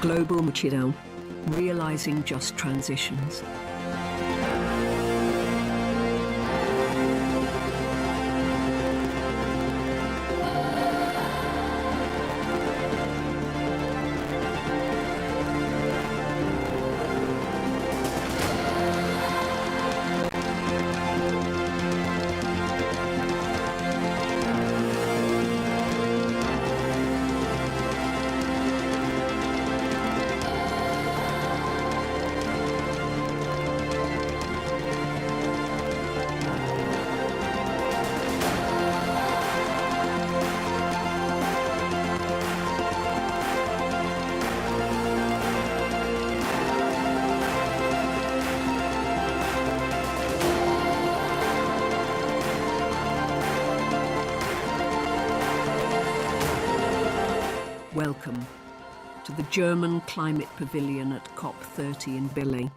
Global Multifaceted, realizing just transitions. Welcome to the German Climate Pavilion at COP30 in Billy.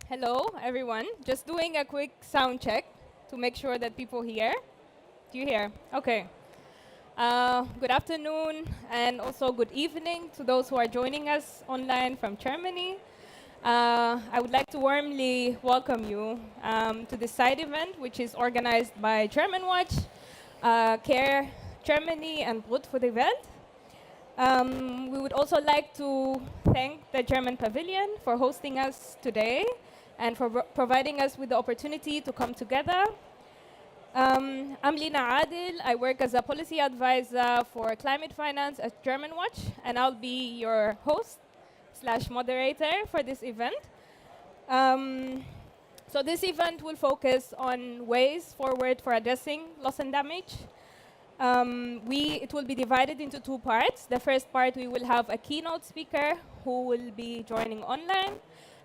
Hello, everyone. Just doing a quick sound check to make sure that people hear. Do you hear? Okay. Good afternoon and also good evening to those who are joining us online from Germany. I would like to warmly welcome you to this side event, which is organized by Germanwatch, CARE Germany, and Brut für die Welt. We would also like to thank the German Pavilion for hosting us today and for providing us with the opportunity to come together. I'm Lina Adil. I work as a policy advisor for climate finance at Germanwatch, and I'll be your host / moderator for this event. So this event will focus on ways forward for addressing loss and damage. It will be divided into two parts. The first part, we will have a keynote speaker who will be joining online,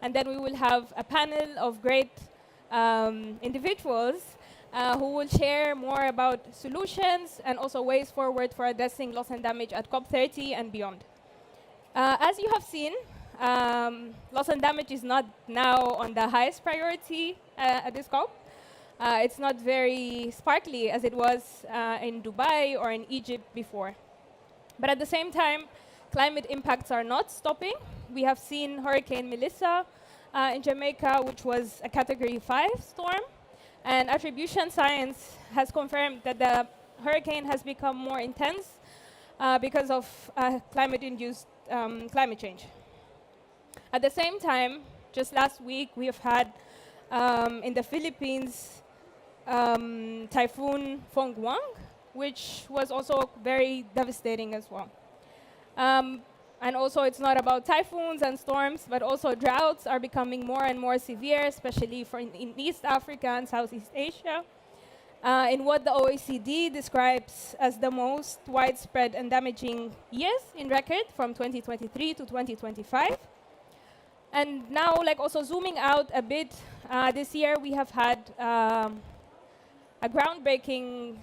and then we will have a panel of great individuals who will share more about solutions and also ways forward for addressing loss and damage at COP30 and beyond. As you have seen, loss and damage is not now on the highest priority at this COP. It's not very sparkly as it was in Dubai or in Egypt before. But at the same time, climate impacts are not stopping. We have seen Hurricane Melissa in Jamaica, which was a Category 5 storm. And attribution science has confirmed that the hurricane has become more intense because of climate-induced climate change. At the same time, just last week, we have had in the Philippines Typhoon Fongguang, which was also very devastating as well. And also, it's not about typhoons and storms, but also droughts are becoming more and more severe, especially in East Africa and Southeast Asia. In what the OECD describes as the most widespread and damaging years in record from 2023 to 2025. And now, also zooming out a bit, this year we have had a groundbreaking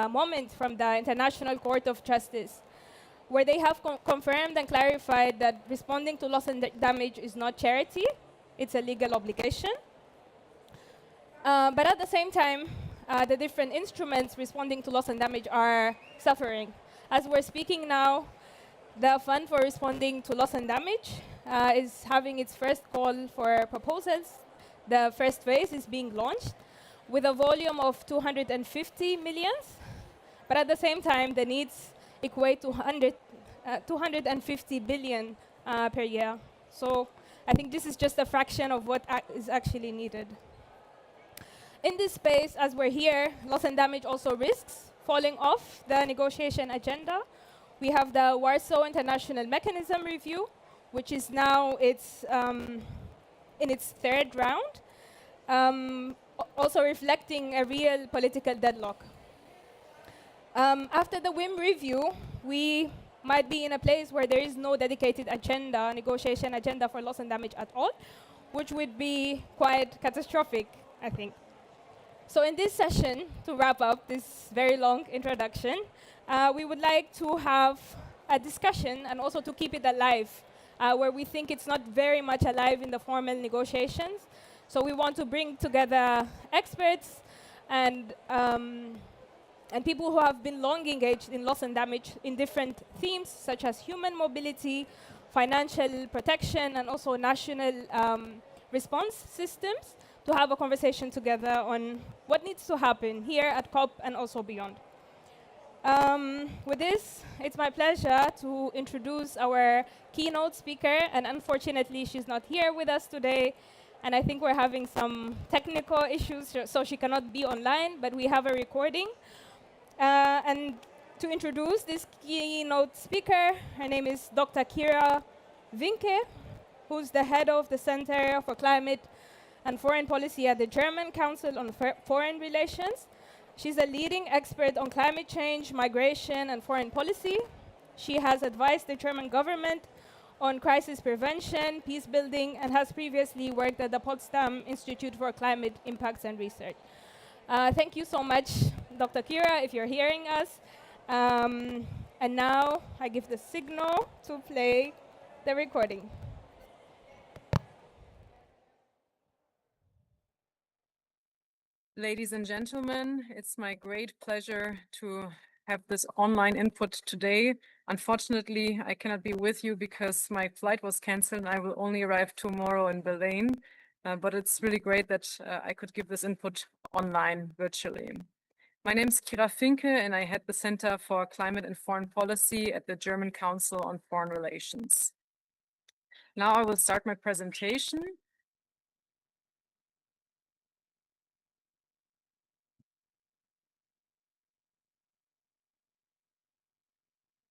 moment from the International Court of Justice, where they have confirmed and clarified that responding to loss and damage is not charity, it's a legal obligation. But at the same time, the different instruments responding to loss and damage are suffering. As we're speaking now, the Fund for Responding to Loss and Damage is having its first call for proposals. The first phase is being launched with a volume of 250 million. But at the same time, the needs equate to 250 billion per year. So I think this is just a fraction of what is actually needed. In this space, as we're here, loss and damage also risks falling off the negotiation agenda. We have the Warsaw International Mechanism Review, which is now in its third round, also reflecting a real political deadlock. After the WIM review, we might be in a place where there is no dedicated agenda, negotiation agenda for loss and damage at all, which would be quite catastrophic, I think. So in this session, to wrap up this very long introduction, we would like to have a discussion and also to keep it alive, where we think it's not very much alive in the formal negotiations. So we want to bring together experts and and people who have been long engaged in loss and damage in different themes, such as human mobility, financial protection, and also national response systems, to have a conversation together on what needs to happen here at COP and also beyond. With this, it's my pleasure to introduce our keynote speaker, and unfortunately, she's not here with us today, and I think we're having some technical issues, so she cannot be online, but we have a recording. And to introduce this keynote speaker, her name is Dr. Kira Vinke, who's the head of the Center for Climate and Foreign Policy at the German Council on Foreign Relations. She's a leading expert on climate change, migration, and foreign policy. She has advised the German government on crisis prevention, peace building, and has previously worked at the Potsdam Institute for Climate Impacts and Research. Thank you so much, Dr. Kira, if you're hearing us. And now I give the signal to play the recording. Ladies and gentlemen, it's my great pleasure to have this online input today. Unfortunately, I cannot be with you because my flight was canceled and I will only arrive tomorrow in Berlin. But it's really great that I could give this input online virtually. My name is Kira Vinke and I head the Center for Climate and Foreign Policy at the German Council on Foreign Relations. Now I will start my presentation.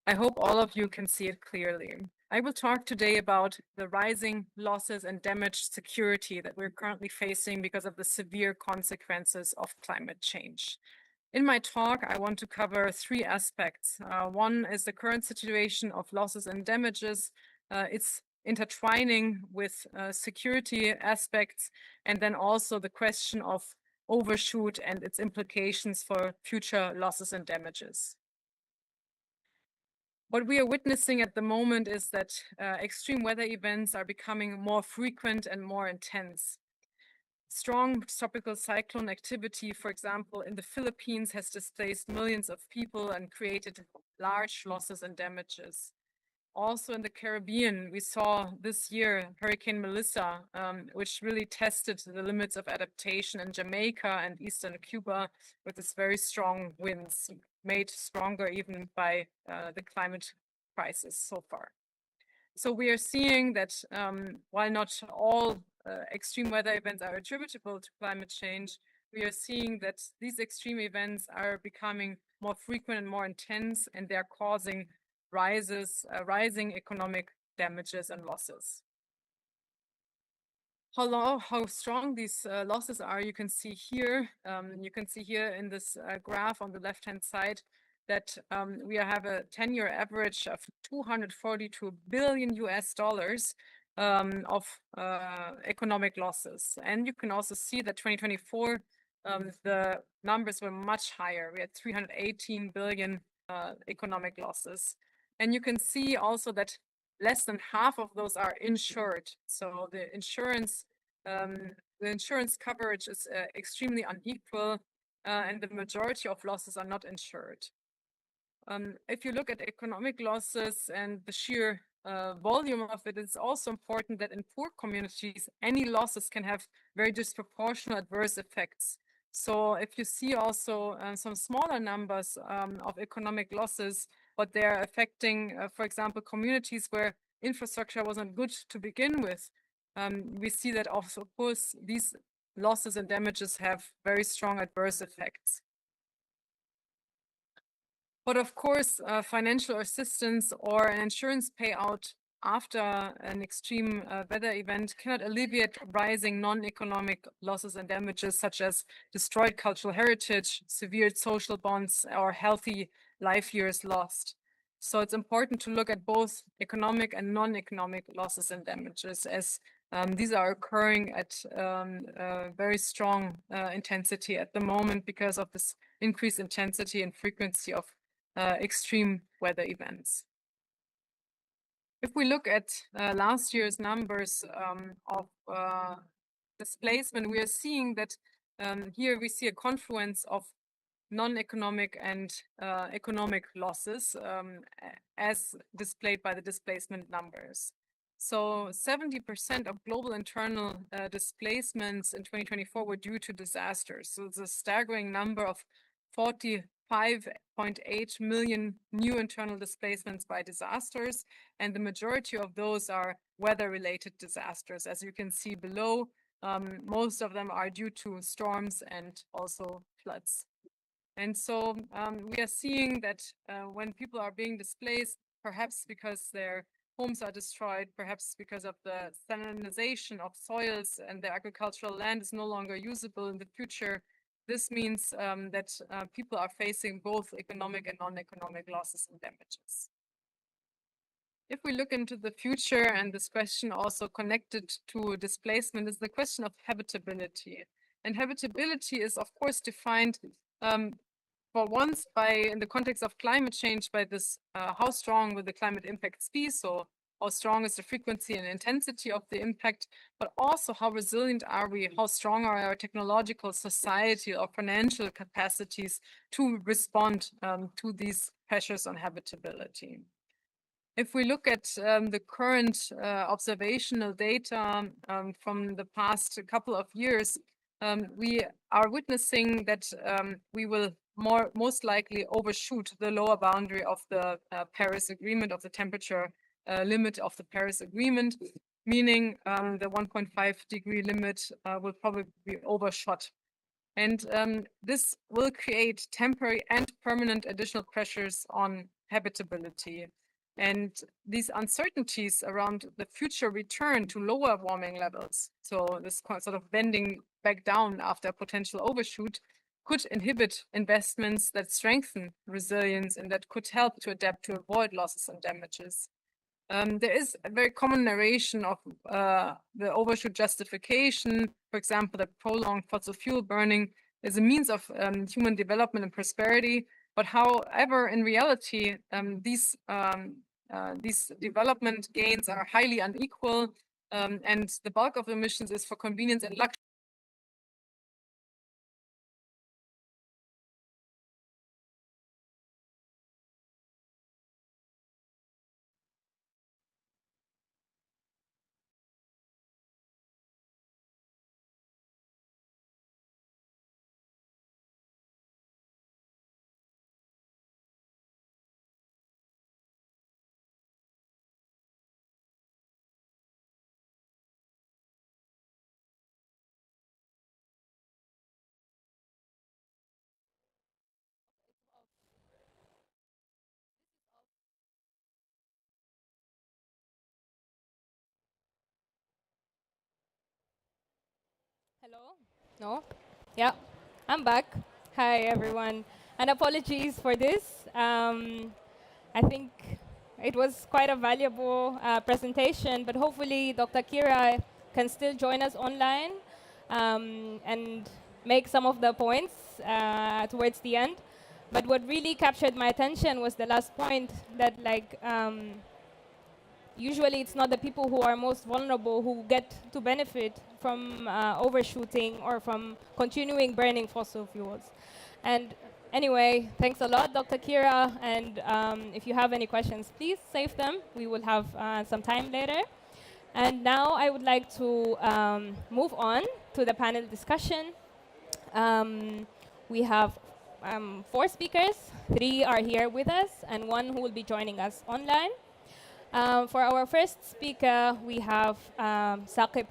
I hope all of you can see it clearly. I will talk today about the rising losses and damaged security that we're currently facing because of the severe consequences of climate change. In my talk, I want to cover three aspects. One is the current situation of losses and damages. It's intertwining with security aspects, and then also the question of overshoot and its implications for future losses and damages. What we are witnessing at the moment is that extreme weather events are becoming more frequent and more intense. Strong tropical cyclone activity, for example, in the Philippines has displaced millions of people and created large losses and damages. Also in the Caribbean, we saw this year Hurricane Melissa, which really tested the limits of adaptation in Jamaica and eastern Cuba with its very strong winds, made stronger even by the climate crisis so far. So we are seeing that while not all extreme weather events are attributable to climate change, we are seeing that these extreme events are becoming more frequent and more intense, and they're causing rising economic damages and losses. How strong these losses are, you can see here. You can see here in this graph on the left-hand side that we have a 10-year average of 242 billion US dollars of economic losses. And you can also see that 2024, the numbers were much higher. We had 318 billion economic losses. And you can see also that less than half of those are insured. So the insurance coverage is extremely unequal, and the majority of losses are not insured. If you look at economic losses and the sheer volume of it, it's also important that in poor communities, any losses can have very disproportionate adverse effects. So if you see also some smaller numbers of economic losses, but they're affecting, for example, communities where infrastructure wasn't good to begin with, we see that also, of course, these losses and damages have very strong adverse effects. But of course, financial assistance or an insurance payout after an extreme weather event cannot alleviate rising non-economic losses and damages, such as destroyed cultural heritage, severed social bonds, or healthy life years lost. So it's important to look at both economic and non-economic losses and damages, as these are occurring at very strong intensity at the moment because of this increased intensity and frequency of extreme weather events. If we look at last year's numbers of displacement, we are seeing that here we see a confluence of non-economic and economic losses as displayed by the displacement numbers. So 70% of global internal displacements in 2024 were due to disasters. So it's a staggering number of 45.8 million new internal displacements by disasters, and the majority of those are weather-related disasters. As you can see below, most of them are due to storms and also floods. And so we are seeing that when people are being displaced, perhaps because their homes are destroyed, perhaps because of the salinization of soils and the agricultural land is no longer usable in the future, this means that people are facing both economic and non-economic losses and damages. If we look into the future, and this question also connected to displacement, is the question of habitability. And habitability is, of course, defined for once by, in the context of climate change, by this, how strong will the climate impacts be? So how strong is the frequency and intensity of the impact, but also how resilient are we? How strong are our technological, societal, or financial capacities to respond to these pressures on habitability? If we look at the current observational data from the past couple of years, we are witnessing that we will most likely overshoot the lower boundary of the Paris Agreement, of the temperature limit of the Paris Agreement, meaning the 1.5 degree limit will probably be overshot. And this will create temporary and permanent additional pressures on habitability. And these uncertainties around the future return to lower warming levels, so this sort of bending back down after a potential overshoot, could inhibit investments that strengthen resilience and that could help to adapt to avoid losses and damages. There is a very common narration of the overshoot justification, for example, that prolonged fossil fuel burning is a means of human development and prosperity. But however, in reality, these development gains are highly unequal, and the bulk of emissions is for convenience and luxury. Hello? No? Yeah, I'm back. Hi, everyone. And apologies for this. I think it was quite a valuable presentation, but hopefully Dr. Kira can still join us online and make some of the points towards the end. But what really captured my attention was the last point that usually it's not the people who are most vulnerable who get to benefit from overshooting or from continuing burning fossil fuels. And anyway, thanks a lot, Dr. Kira. And if you have any questions, please save them. We will have some time later. And now I would like to move on to the panel discussion. We have 4 speakers. 3 are here with us, and 1 who will be joining us online. For our first speaker, we have Saqib,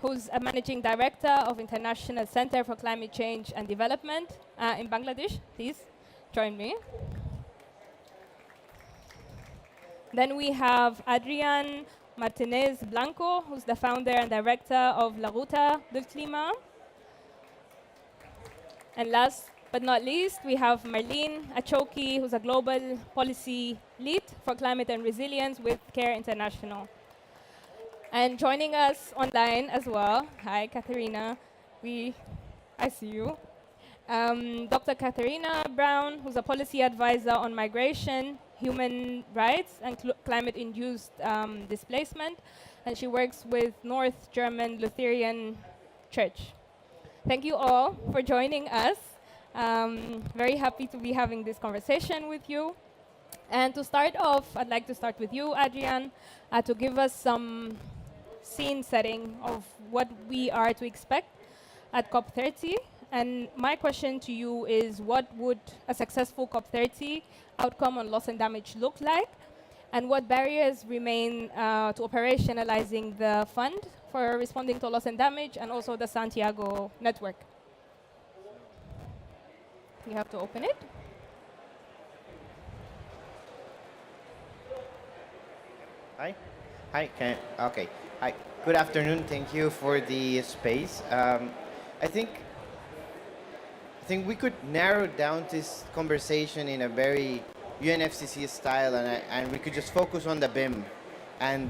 who's a Managing Director of International Center for Climate Change and Development in Bangladesh. Please join me. Then we have Adrián Martínez Blanco, who's the founder and director of La Ruta del Clima. And last but not least, we have Marlene Achoki, who's a global policy lead for climate and resilience with CARE International. And joining us online as well, hi, Katherine. I see you. Dr. Katherine Braun, who's a policy advisor on migration, human rights, and climate-induced displacement. And she works with North German Lutheran Church. Thank you all for joining us. Very happy to be having this conversation with you. And to start off, I'd like to start with you, Adrián, to give us some scene setting of what we are to expect at COP30. And my question to you is, what would a successful COP30 outcome on loss and damage look like? And what barriers remain to operationalizing the fund for responding to loss and damage, and also the Santiago network? You have to open it. Hi. Hi. Okay. Hi. Good afternoon. Thank you for the space. I think we could narrow down this conversation in a very UNFCCC style, and we could just focus on the BIM and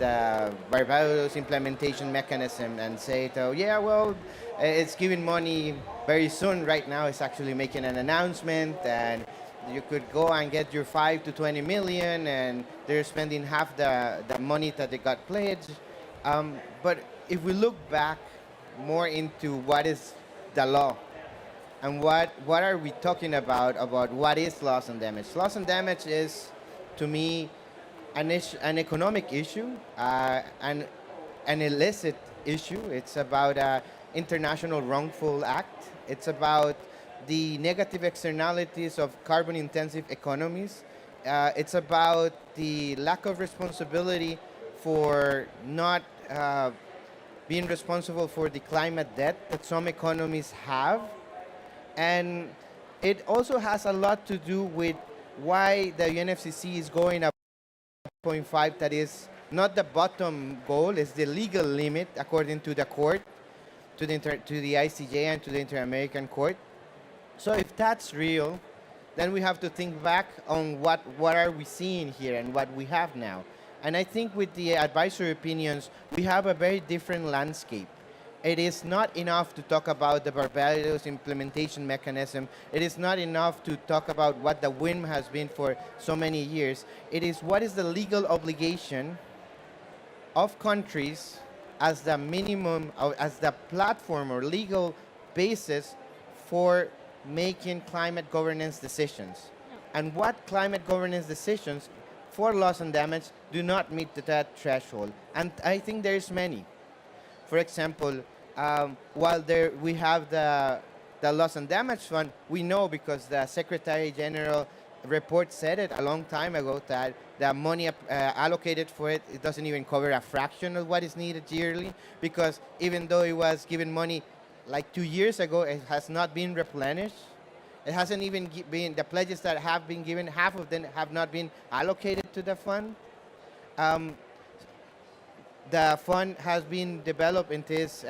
Barbados implementation mechanism and say, oh, yeah, well, it's giving money very soon. Right now, it's actually making an announcement, and you could go and get your 5 to 20 million, and they're spending half the money that they got pledged. But if we look back more into what is the law, and what are we talking about what is loss and damage? Loss and damage is, to me, an economic issue, an illicit issue. It's about an international wrongful act. It's about the negative externalities of carbon-intensive economies. It's about the lack of responsibility for not being responsible for the climate debt that some economies have. And it also has a lot to do with why the UNFCCC is going up 0.5. That is not the bottom goal, it's the legal limit according to the court, to the ICJ and to the Inter-American Court. So if that's real, then we have to think back on what are we seeing here and what we have now. And I think with the advisory opinions, we have a very different landscape. It is not enough to talk about the Barbados implementation mechanism. It is not enough to talk about what the WIM has been for so many years. It is what is the legal obligation of countries as the minimum, as the platform or legal basis for making climate governance decisions. And what climate governance decisions for loss and damage do not meet that threshold. And I think there's many. For example, while we have the loss and damage fund, we know because the Secretary General report said it a long time ago that the money allocated for it, it doesn't even cover a fraction of what is needed yearly, because even though it was given money like 2 years ago, it has not been replenished. It hasn't even been, the pledges that have been given, half of them have not been allocated to the fund. The fund has been developed into this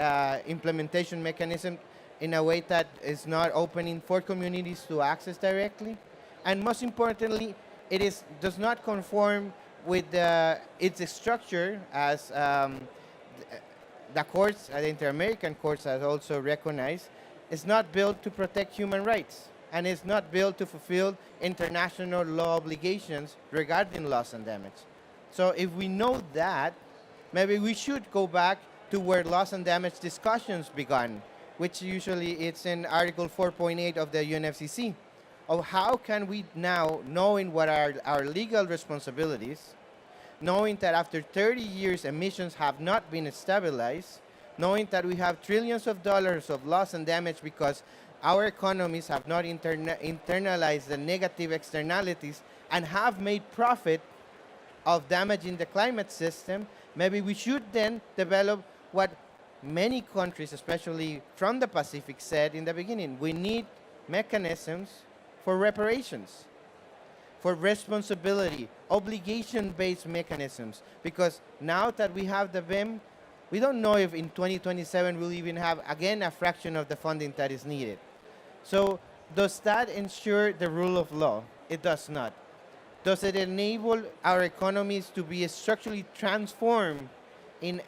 implementation mechanism in a way that is not opening for communities to access directly. And most importantly, it does not conform with its structure, as the courts, the Inter-American courts has also recognized. It's not built to protect human rights, and it's not built to fulfill international law obligations regarding loss and damage. So if we know that, maybe we should go back to where loss and damage discussions began, which usually it's in Article 4.8 of the UNFCCC, of how can we now, knowing what are our legal responsibilities, knowing that after 30 years emissions have not been stabilized, knowing that we have trillions of dollars of loss and damage because our economies have not internalized the negative externalities and have made profit of damaging the climate system, maybe we should then develop what many countries, especially from the Pacific, said in the beginning. We need mechanisms for reparations, for responsibility, obligation-based mechanisms, because now that we have the BIM, we don't know if in 2027 we'll even have, again, a fraction of the funding that is needed. So does that ensure the rule of law? It does not. Does it enable our economies to be structurally transformed in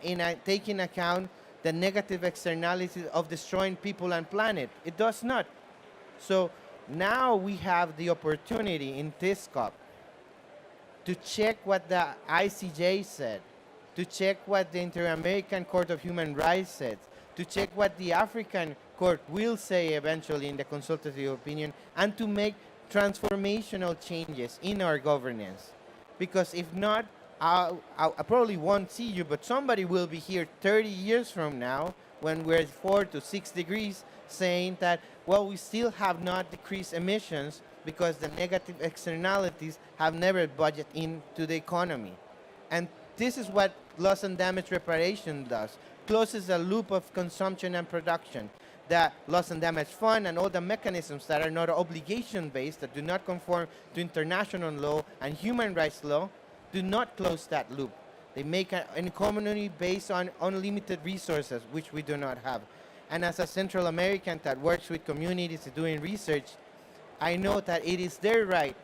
taking account the negative externalities of destroying people and planet? It does not. So now we have the opportunity in this COP to check what the ICJ said, to check what the Inter-American Court of Human Rights said, to check what the African court will say eventually in the consultative opinion, and to make transformational changes in our governance. Because if not, I probably won't see you, but somebody will be here 30 years from now when we're 4 to 6 degrees saying that, well, we still have not decreased emissions because the negative externalities have never budgeted into the economy. And this is what loss and damage reparation does. Closes a loop of consumption and production. The loss and damage fund and all the mechanisms that are not obligation-based, that do not conform to international law and human rights law, do not close that loop. They make an economy based on unlimited resources, which we do not have. And as a Central American that works with communities doing research, I know that it is their right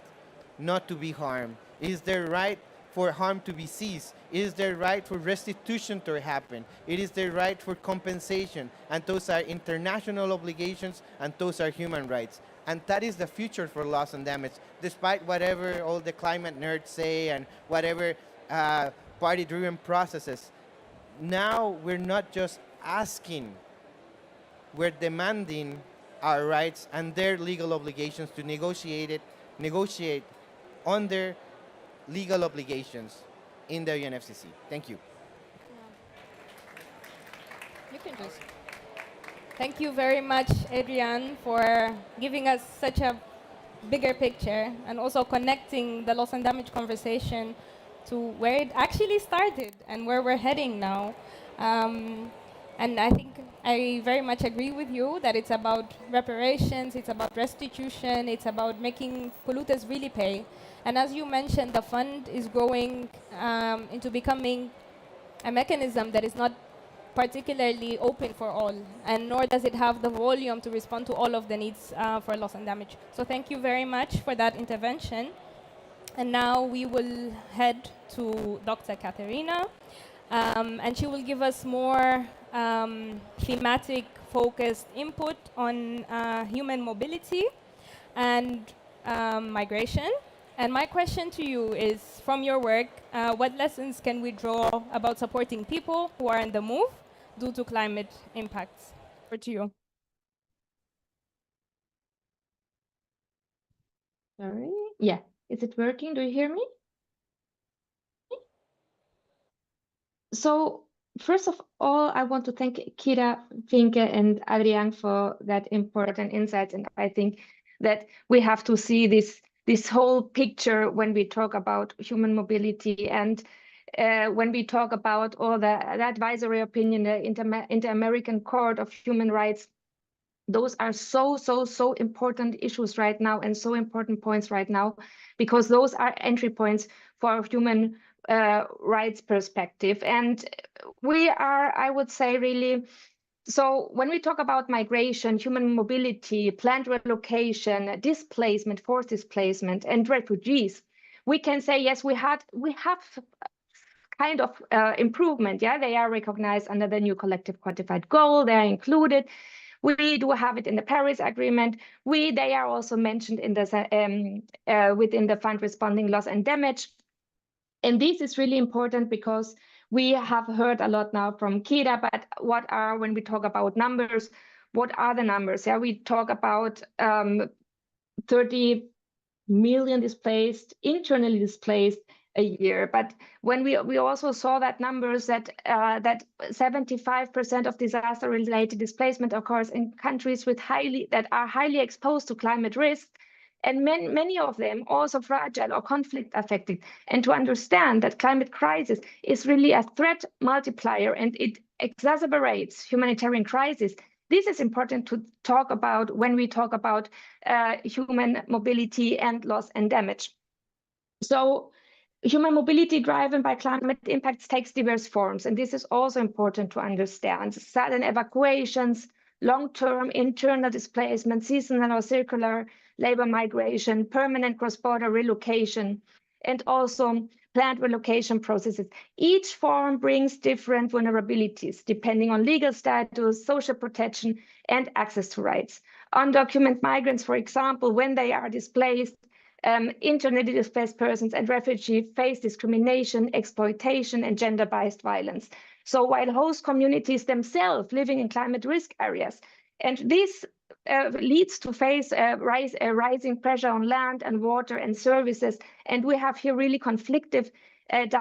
not to be harmed. It is their right for harm to be ceased. It is their right for restitution to happen. It is their right for compensation. And those are international obligations, and those are human rights. And that is the future for loss and damage, despite whatever all the climate nerds say and whatever party-driven processes. Now we're not just asking, we're demanding our rights and their legal obligations to negotiate under legal obligations in the UNFCCC. Thank you. You can just. Thank you very much, Adrián, for giving us such a bigger picture and also connecting the loss and damage conversation to where it actually started and where we're heading now. And I think I very much agree with you that it's about reparations, it's about restitution, it's about making polluters really pay. And as you mentioned, the fund is growing into becoming a mechanism that is not particularly open for all, and nor does it have the volume to respond to all of the needs for loss and damage. So thank you very much for that intervention. And now we will head to Dr. Katharina, and she will give us more thematic focused input on human mobility and migration. And my question to you is, from your work, what lessons can we draw about supporting people who are on the move due to climate impacts? Over to you. Sorry. Yeah. Is it working? Do you hear me? So first of all, I want to thank Kira, Vinke, and Adrián for that important insights. And I think that we have to see this whole picture when we talk about human mobility, and when we talk about all the advisory opinion, the Inter-American Court of Human Rights. Those are so important issues right now, and so important points right now, because those are entry points for human rights perspective. And we are, I would say, really, so when we talk about migration, human mobility, planned relocation, displacement, forced displacement, and refugees, we can say, yes, we have kind of improvement. Yeah, they are recognized under the new collective quantified goal. They are included. We do have it in the Paris Agreement. They are also mentioned in the within the fund responding loss and damage. And this is really important because we have heard a lot now from Kira, but when we talk about numbers, what are the numbers? Yeah, we talk about 30 million displaced, internally displaced a year. But when we also saw that numbers that 75% of disaster-related displacement occurs in countries that are highly exposed to climate risk, and many of them also fragile or conflict affected. And to understand that climate crisis is really a threat multiplier and it exacerbates humanitarian crisis. This is important to talk about when we talk about human mobility and loss and damage. So human mobility driven by climate impacts takes diverse forms, and this is also important to understand. Sudden evacuations, long-term internal displacement, seasonal or circular labor migration, permanent cross-border relocation, and also planned relocation processes. Each form brings different vulnerabilities depending on legal status, social protection, and access to rights. Undocumented migrants, for example, when they are displaced, internally displaced persons and refugees face discrimination, exploitation, and gender-based violence. So while host communities themselves living in climate risk areas And this leads to face a rising pressure on land and water and services. And we have here really conflictive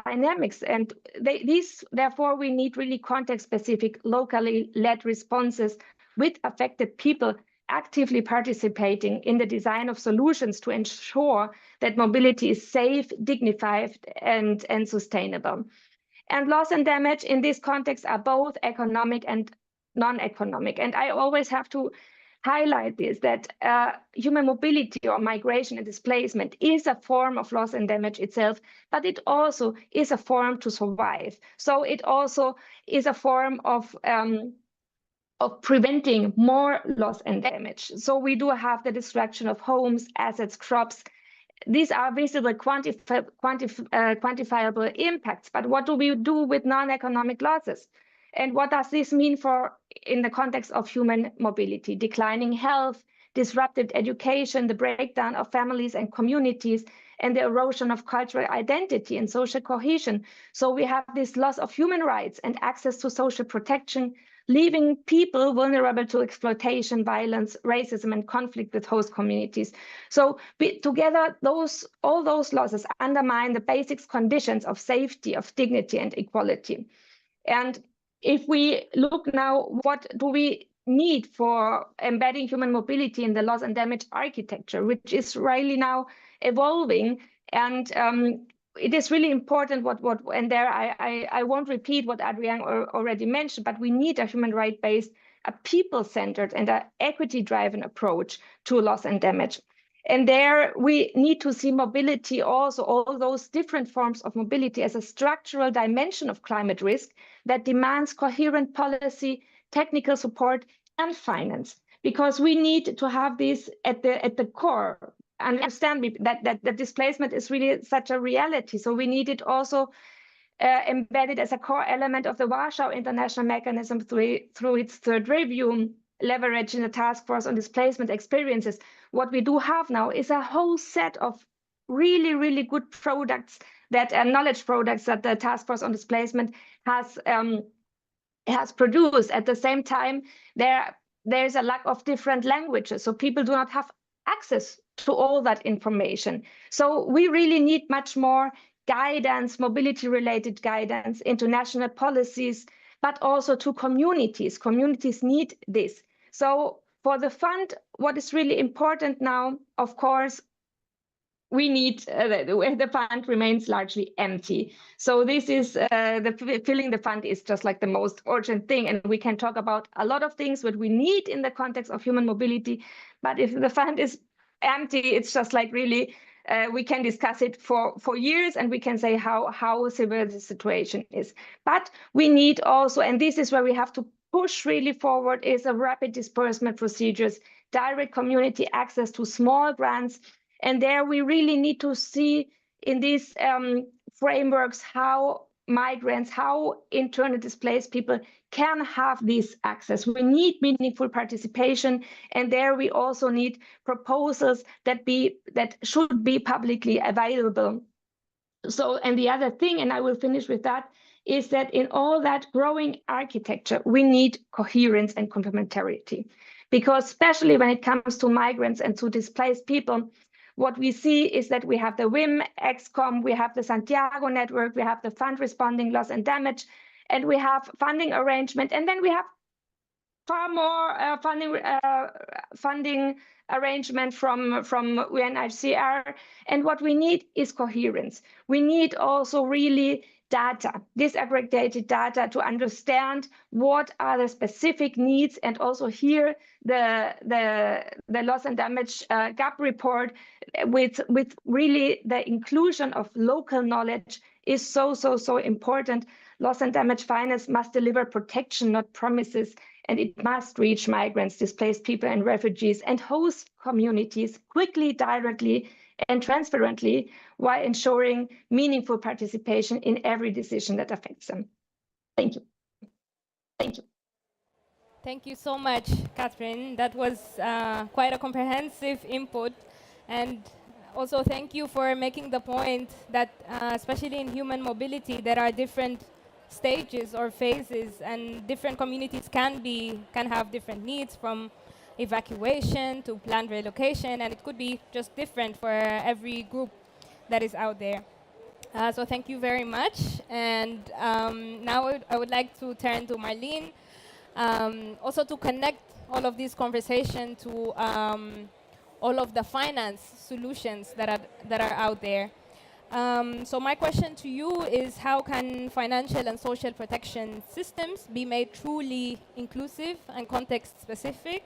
dynamics. And therefore, we need really context-specific, locally led responses with affected people actively participating in the design of solutions to ensure that mobility is safe, dignified, and sustainable. And loss and damage in this context are both economic and non-economic. And I always have to highlight this, that human mobility or migration and displacement is a form of loss and damage itself, but it also is a form to survive. So it also is a form of preventing more loss and damage. So we do have the destruction of homes, assets, crops. These are visible quantifiable impacts, but what do we do with non-economic losses? And what does this mean in the context of human mobility? Declining health, disrupted education, the breakdown of families and communities, and the erosion of cultural identity and social cohesion. So we have this loss of human rights and access to social protection, leaving people vulnerable to exploitation, violence, racism, and conflict with host communities. So together, all those losses undermine the basic conditions of safety, of dignity, and equality. And if we look now, what do we need for embedding human mobility in the loss and damage architecture, which is really now evolving, and it is really important and there I won't repeat what Adrián already mentioned, but we need a human right-based, a people-centered and an equity-driven approach to loss and damage. And there we need to see mobility also, all those different forms of mobility, as a structural dimension of climate risk that demands coherent policy, technical support, and finance, because we need to have this at the core. Understand that displacement is really such a reality. So we need it also embedded as a core element of the Warsaw International Mechanism through its third review, leveraging the task force on displacement experiences. What we do have now is a whole set of really, really good products, that knowledge products that the task force on displacement has produced. At the same time, there's a lack of different languages, so people do not have access to all that information. So we really need much more guidance, mobility-related guidance into national policies, but also to communities. Communities need this. So for the fund, what is really important now, of course, we need the fund remains largely empty. So this is filling the fund is just like the most urgent thing. And we can talk about a lot of things what we need in the context of human mobility. But if the fund is empty, it's just like really, we can discuss it for years, and we can say how severe the situation is. But we need also, and this is where we have to push really forward, is a rapid disbursement procedures, direct community access to small grants. And there we really need to see in these frameworks how migrants, how internally displaced people can have this access. We need meaningful participation, and there we also need proposals that should be publicly available. So, and the other thing, and I will finish with that, is that in all that growing architecture, we need coherence and complementarity, because especially when it comes to migrants and to displaced people, what we see is that we have the WIM, XCOM, we have the Santiago network, we have the fund responding loss and damage, and we have funding arrangement, and then we have far more funding arrangement from UNHCR. And what we need is coherence. We need also really data, disaggregated data, to understand what are the specific needs. And also here, the loss and damage gap report with really the inclusion of local knowledge is so important. Loss and damage finance must deliver protection, not promises, and it must reach migrants, displaced people, and refugees and host communities quickly, directly, and transparently, while ensuring meaningful participation in every decision that affects them. Thank you. Thank you. Thank you so much, Katherine. That was quite a comprehensive input. And also thank you for making the point that, especially in human mobility, there are different stages or phases, and different communities can have different needs, from evacuation to planned relocation, and it could be just different for every group that is out there. So thank you very much. And now I would like to turn to Marlene, also to connect all of this conversation to all of the finance solutions that are out there. So my question to you is, how can financial and social protection systems be made truly inclusive and context specific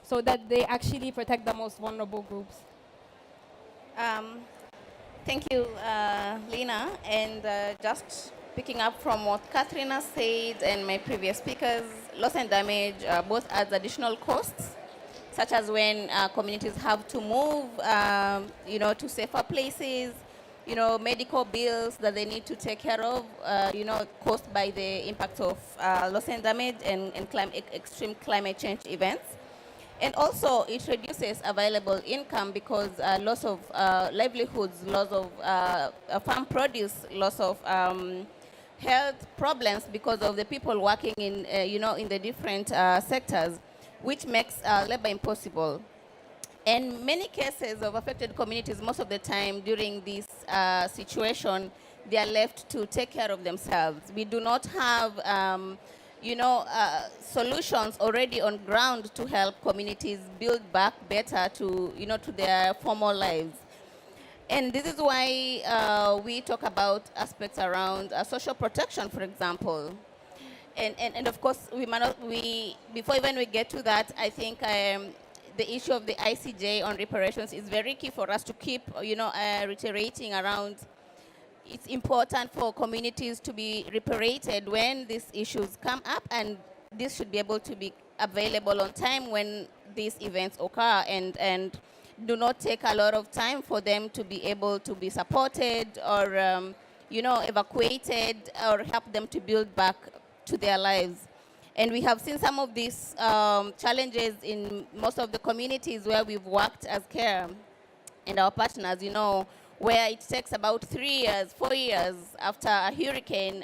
so that they actually protect the most vulnerable groups? Thank you, Lina. And just picking up from what Katherine has said and my previous speakers, loss and damage both adds additional costs, such as when communities have to move, to safer places, medical bills that they need to take care of, caused by the impact of loss and damage and extreme climate change events. And also, it reduces available income because loss of livelihoods, loss of farm produce, loss of health problems because of the people working in, in the different sectors, which makes labor impossible. In many cases of affected communities, most of the time during this situation, they are left to take care of themselves. We do not have solutions already on ground to help communities build back better to, to their former lives. And this is why we talk about aspects around social protection, for example. And of course, before even we get to that, I think the issue of the ICJ on reparations is very key for us to keep, reiterating around. It's important for communities to be reparated when these issues come up, and this should be able to be available on time when these events occur, and do not take a lot of time for them to be able to be supported or, evacuated, or help them to build back to their lives. And we have seen some of these challenges in most of the communities where we've worked as CARE and our partners, where it takes about 3 years, 4 years after a hurricane,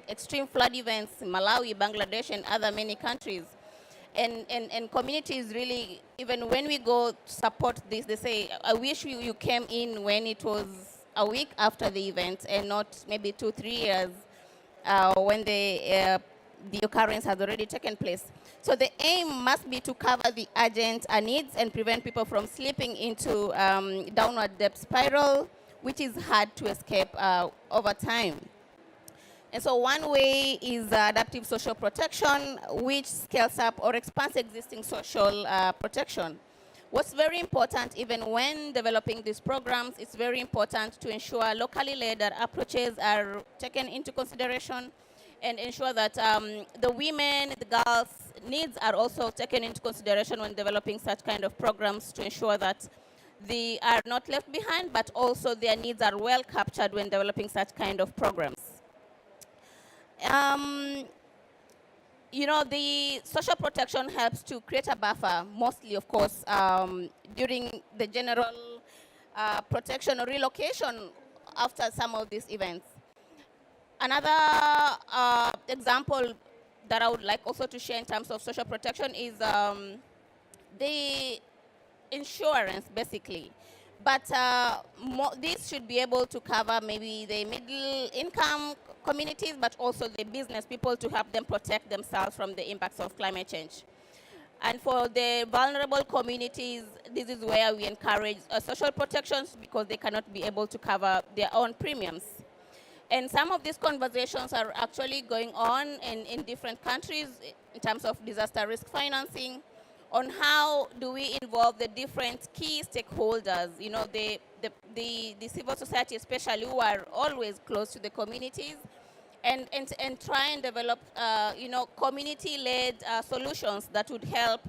extreme flood events in Malawi, Bangladesh, and other many countries. And communities really, even when we go to support this, they say, I wish you came in when it was a week after the event and not maybe 2, 3 years when the occurrence has already taken place. So the aim must be to cover the urgent needs and prevent people from slipping into downward debt spiral, which is hard to escape over time. And so one way is adaptive social protection, which scales up or expands existing social protection. What's very important, even when developing these programs, it's very important to ensure locally led approaches are taken into consideration, and ensure that the women, the girls' needs are also taken into consideration when developing such kind of programs, to ensure that they are not left behind, but also their needs are well captured when developing such kind of programs. The social protection helps to create a buffer, mostly, of course, during the general protection or relocation after some of these events. Another example that I would like also to share in terms of social protection is the insurance, basically. But this should be able to cover maybe the middle income communities, but also the business people, to help them protect themselves from the impacts of climate change. And for the vulnerable communities, this is where we encourage social protections, because they cannot be able to cover their own premiums. And some of these conversations are actually going on in different countries in terms of disaster risk financing, on how do we involve the different key stakeholders, the civil society especially, who are always close to the communities, and try and develop, community-led solutions that would help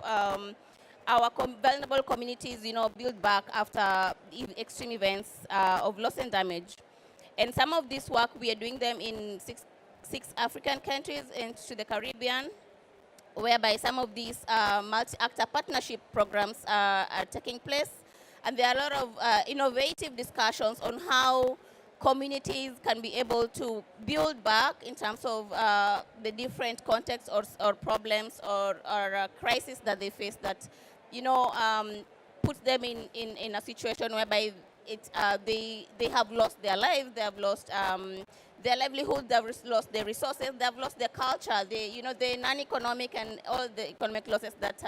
our vulnerable communities, build back after extreme events of loss and damage. And some of this work, we are doing them in six African countries and to the Caribbean, whereby some of these multi-actor partnership programs are taking place. And there are a lot of innovative discussions on how communities can be able to build back in terms of the different contexts or problems or crises that they face that, puts them in a situation whereby they have lost their lives, they have lost their livelihood, they have lost their resources, they have lost their culture, the non-economic and all the economic losses that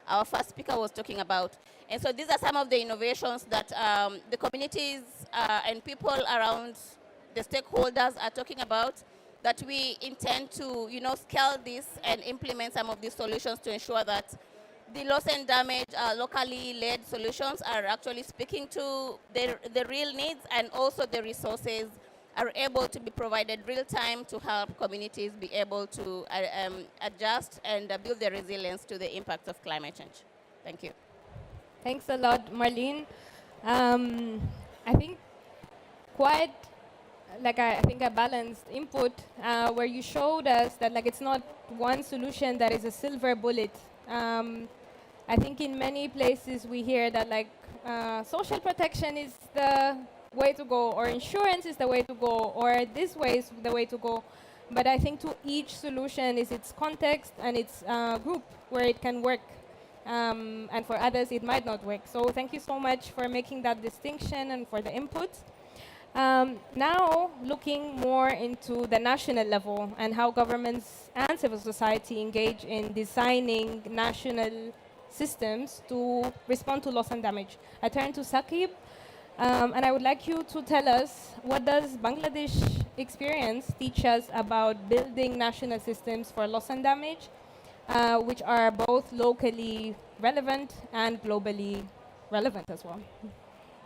our first speaker was talking about. And so these are some of the innovations that the communities and people around the stakeholders are talking about, that we intend to, scale this and implement some of these solutions to ensure that the loss and damage locally led solutions are actually speaking to the real needs, and also the resources are able to be provided real time to help communities be able to adjust and build their resilience to the impacts of climate change. Thank you. Thanks a lot, Marlene. I think quite I think a balanced input where you showed us that it's not one solution that is a silver bullet. I think in many places we hear that social protection is the way to go, or insurance is the way to go, or this way is the way to go. But I think to each solution is its context and its group where it can work. And for others, it might not work. So thank you so much for making that distinction and for the input. Now, looking more into the national level and how governments and civil society engage in designing national systems to respond to loss and damage. I turn to Saqib, and I would like you to tell us, what does Bangladesh experience teach us about building national systems for loss and damage, which are both locally relevant and globally relevant as well?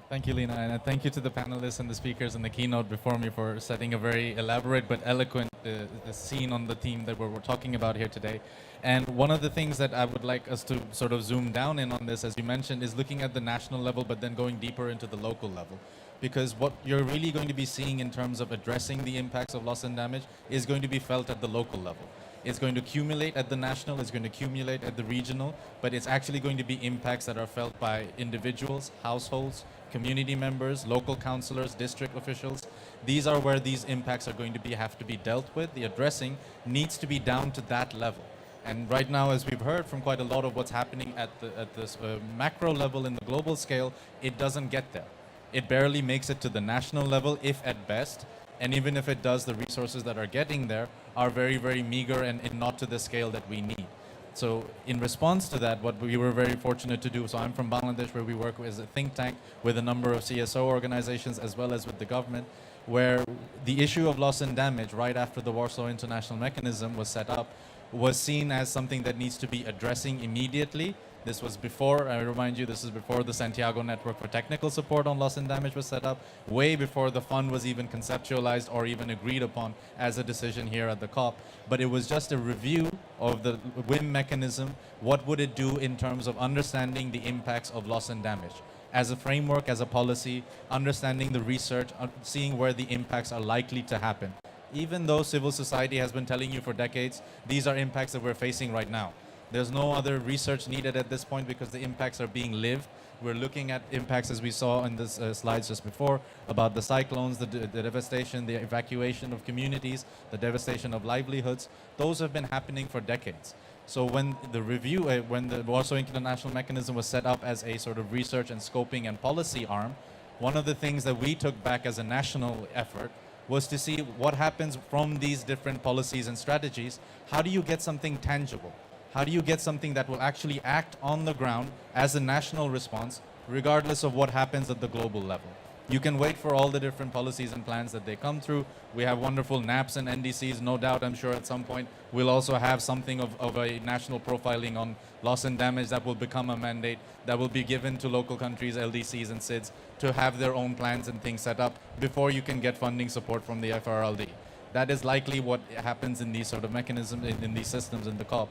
Thank you, Lina, and thank you to the panelists and the speakers in the keynote before me for setting a very elaborate but eloquent the scene on the theme that we're talking about here today. And one of the things that I would like us to sort of zoom down in on this, as you mentioned, is looking at the national level, but then going deeper into the local level. Because what you're really going to be seeing in terms of addressing the impacts of loss and damage is going to be felt at the local level. It's going to accumulate at the national, it's going to accumulate at the regional, but it's actually going to be impacts that are felt by individuals, households, community members, local councillors, district officials. These are where these impacts are going to have to be dealt with. The addressing needs to be down to that level. And right now, as we've heard from quite a lot of what's happening at this macro level in the global scale, it doesn't get there. It barely makes it to the national level, if at best. And even if it does, the resources that are getting there are very, very meager and not to the scale that we need. So in response to that, what we were very fortunate to do, so I'm from Bangladesh, where we work as a think tank with a number of CSO organizations as well as with the government, where the issue of loss and damage right after the Warsaw International Mechanism was set up was seen as something that needs to be addressing immediately. This was before, I remind you, this is before the Santiago Network for Technical Support on Loss and Damage was set up, way before the fund was even conceptualized or even agreed upon as a decision here at the COP. But it was just a review of the WIM mechanism. What would it do in terms of understanding the impacts of loss and damage? As a framework, as a policy, understanding the research, seeing where the impacts are likely to happen. Even though civil society has been telling you for decades, these are impacts that we're facing right now. There's no other research needed at this point because the impacts are being lived. We're looking at impacts, as we saw in this slides just before, about the cyclones, the devastation, the evacuation of communities, the devastation of livelihoods. Those have been happening for decades. So when the review, when the Warsaw International Mechanism was set up as a sort of research and scoping and policy arm, one of the things that we took back as a national effort was to see what happens from these different policies and strategies. How do you get something tangible? How do you get something that will actually act on the ground as a national response, regardless of what happens at the global level? You can wait for all the different policies and plans that they come through. We have wonderful NAPs and NDCs. No doubt, I'm sure at some point, we'll also have something of a national profiling on loss and damage that will become a mandate that will be given to local countries, LDCs and SIDS, to have their own plans and things set up before you can get funding support from the FRLD. That is likely what happens in these sort of mechanisms, in these systems in the COP.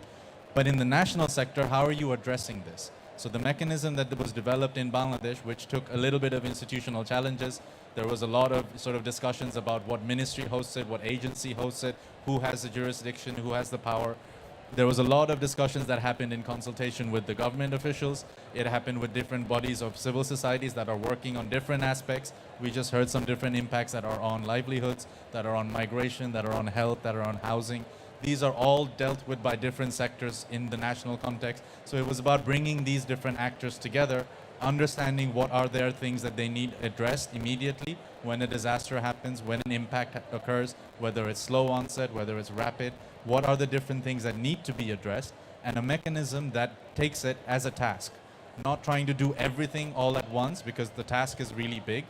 But in the national sector, how are you addressing this? So the mechanism that was developed in Bangladesh, which took a little bit of institutional challenges, there was a lot of sort of discussions about what ministry hosts it, what agency hosts it, who has the jurisdiction, who has the power. There was a lot of discussions that happened in consultation with the government officials. It happened with different bodies of civil societies that are working on different aspects. We just heard some different impacts that are on livelihoods, that are on migration, that are on health, that are on housing. These are all dealt with by different sectors in the national context. So it was about bringing these different actors together, understanding what are their things that they need addressed immediately when a disaster happens, when an impact occurs, whether it's slow onset, whether it's rapid, what are the different things that need to be addressed, and a mechanism that takes it as a task, not trying to do everything all at once because the task is really big,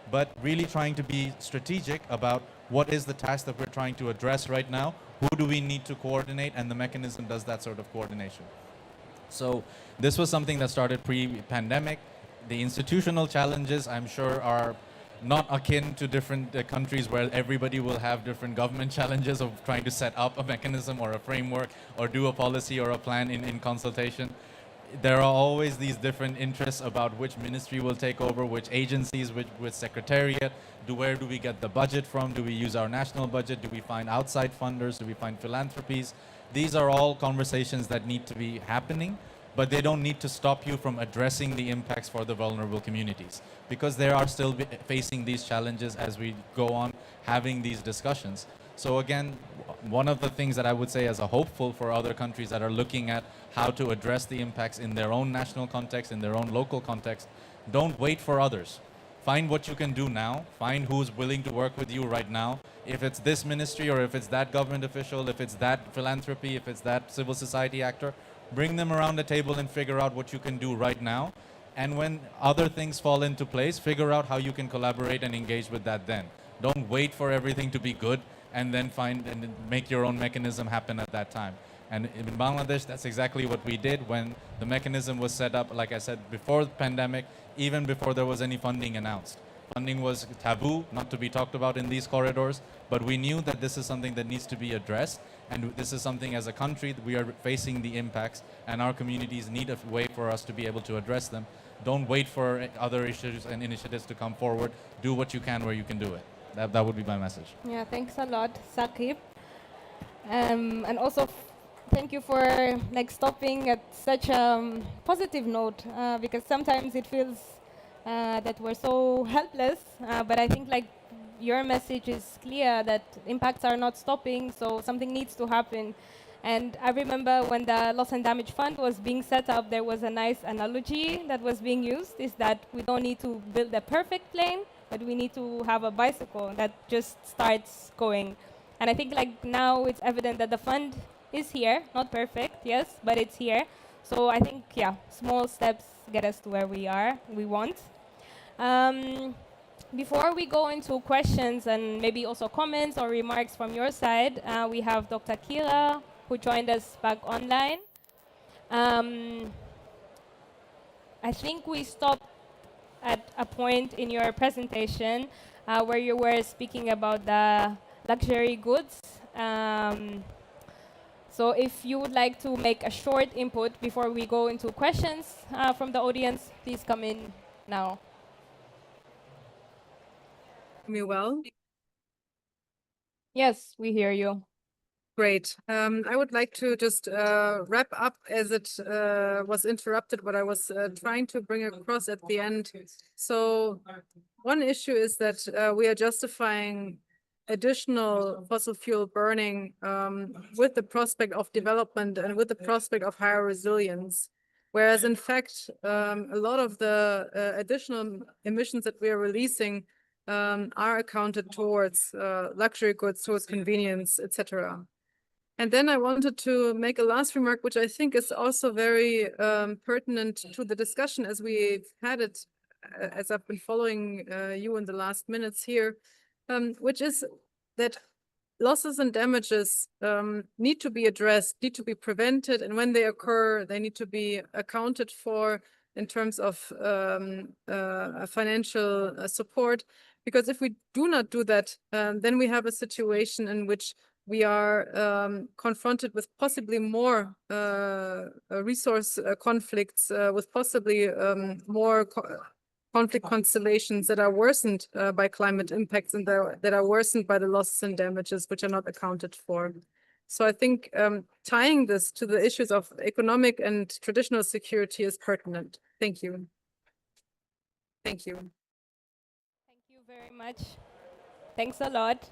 but really trying to be strategic about what is the task that we're trying to address right now, who do we need to coordinate, and the mechanism does that sort of coordination. So this was something that started pre-pandemic. The institutional challenges, I'm sure, are not akin to different countries where everybody will have different government challenges of trying to set up a mechanism or a framework or do a policy or a plan in consultation. There are always these different interests about which ministry will take over, which agencies, which secretariat, where do we get the budget from? Do we use our national budget? Do we find outside funders? Do we find philanthropies? These are all conversations that need to be happening, but they don't need to stop you from addressing the impacts for the vulnerable communities, because they are still facing these challenges as we go on having these discussions. So again, one of the things that I would say as a hopeful for other countries that are looking at how to address the impacts in their own national context, in their own local context, don't wait for others. Find what you can do now. Find who's willing to work with you right now. If it's this ministry or if it's that government official, if it's that philanthropy, if it's that civil society actor, bring them around the table and figure out what you can do right now. And when other things fall into place, figure out how you can collaborate and engage with that then. Don't wait for everything to be good and then find and make your own mechanism happen at that time. And in Bangladesh, that's exactly what we did when the mechanism was set up, like I said, before the pandemic, even before there was any funding announced. Funding was taboo, not to be talked about in these corridors, but we knew that this is something that needs to be addressed, and this is something as a country that we are facing the impacts, and our communities need a way for us to be able to address them. Don't wait for other issues and initiatives to come forward. Do what you can where you can do it. That would be my message. Yeah, thanks a lot, Saqib. And also, thank you for stopping at such a positive note, because sometimes it feels that we're so helpless, but I think your message is clear that impacts are not stopping, so something needs to happen. And I remember when the Loss and Damage Fund was being set up, there was a nice analogy that was being used, is that we don't need to build a perfect plane, but we need to have a bicycle that just starts going. And I think now it's evident that the fund is here, not perfect, yes, but it's here. So I think, yeah, small steps get us to where we want. Before we go into questions and maybe also comments or remarks from your side, we have Dr. Kira, who joined us back online. I think we stopped at a point in your presentation where you were speaking about the luxury goods. So if you would like to make a short input before we go into questions from the audience, please come in now. Me well? Yes, we hear you. Great. I would like to just wrap up as it was interrupted, what I was trying to bring across at the end. So one issue is that we are justifying additional fossil fuel burning with the prospect of development and with the prospect of higher resilience. Whereas in fact, a lot of the additional emissions that we are releasing are accounted towards luxury goods, towards convenience, etc. And then I wanted to make a last remark, which I think is also very pertinent to the discussion as we've had it, as I've been following you in the last minutes here, which is that losses and damages need to be addressed, need to be prevented, and when they occur, they need to be accounted for in terms of financial support. Because if we do not do that, then we have a situation in which we are confronted with possibly more resource conflicts, with possibly more conflict constellations that are worsened by climate impacts and that are worsened by the losses and damages which are not accounted for. So I think tying this to the issues of economic and traditional security is pertinent. Thank you. Thank you. Thank you very much. Thanks a lot.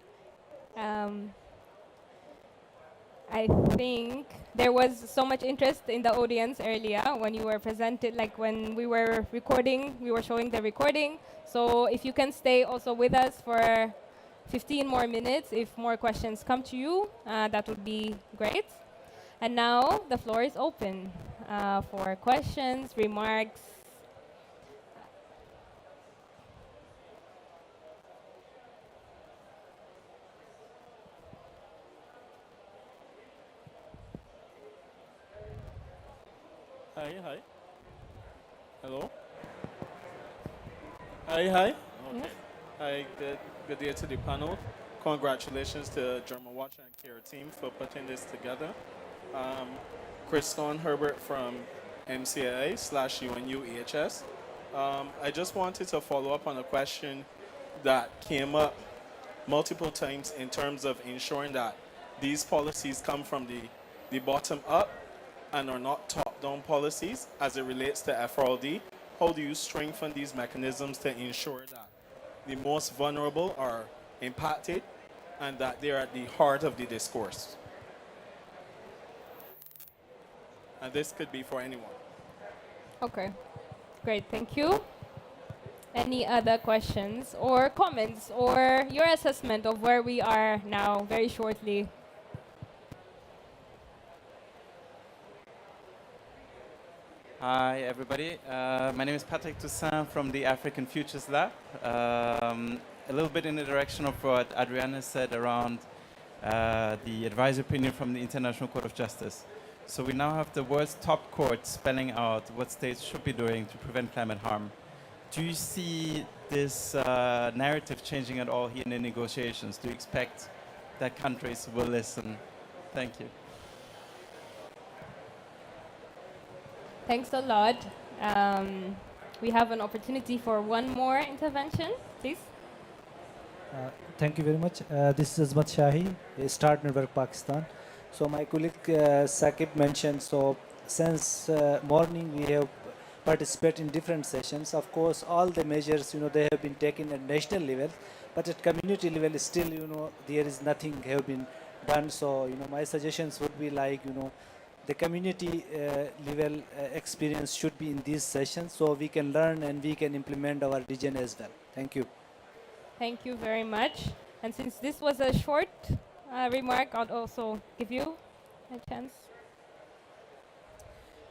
I think there was so much interest in the audience earlier when you were presented, like when we were recording, we were showing the recording. So if you can stay also with us for 15 more minutes, if more questions come to you, that would be great. And now the floor is open for questions, remarks. Hi. Hello. Hi. Okay. Yes. Hi. Good day to the panel. Congratulations to Germanwatch and CARE team for putting this together. Chris Stone Herbert from MCAA/UNU EHS. I just wanted to follow up on a question that came up multiple times in terms of ensuring that these policies come from the bottom up and are not top-down policies as it relates to FRLD. How do you strengthen these mechanisms to ensure that the most vulnerable are impacted and that they're at the heart of the discourse? And this could be for anyone. Okay, great, thank you. Any other questions or comments or your assessment of where we are now very shortly? Hi, everybody. My name is Patrick Toussaint from the African Futures Lab. A little bit in the direction of what Adrián has said around the advisory opinion from the International Court of Justice. So we now have the world's top court spelling out what states should be doing to prevent climate harm. Do you see this narrative changing at all here in the negotiations? Do you expect that countries will listen? Thank you. Thanks a lot. We have an opportunity for one more intervention, please. Thank you very much. This is Azmat Shahi, Start Network Pakistan. So my colleague Saqib mentioned, so since morning we have participated in different sessions. Of course, all the measures, they have been taken at national level, but at community level still, there is nothing have been done. So, my suggestions would be like, the community level experience should be in these sessions so we can learn and we can implement our region as well. Thank you. Thank you very much. And since this was a short remark, I'll also give you a chance.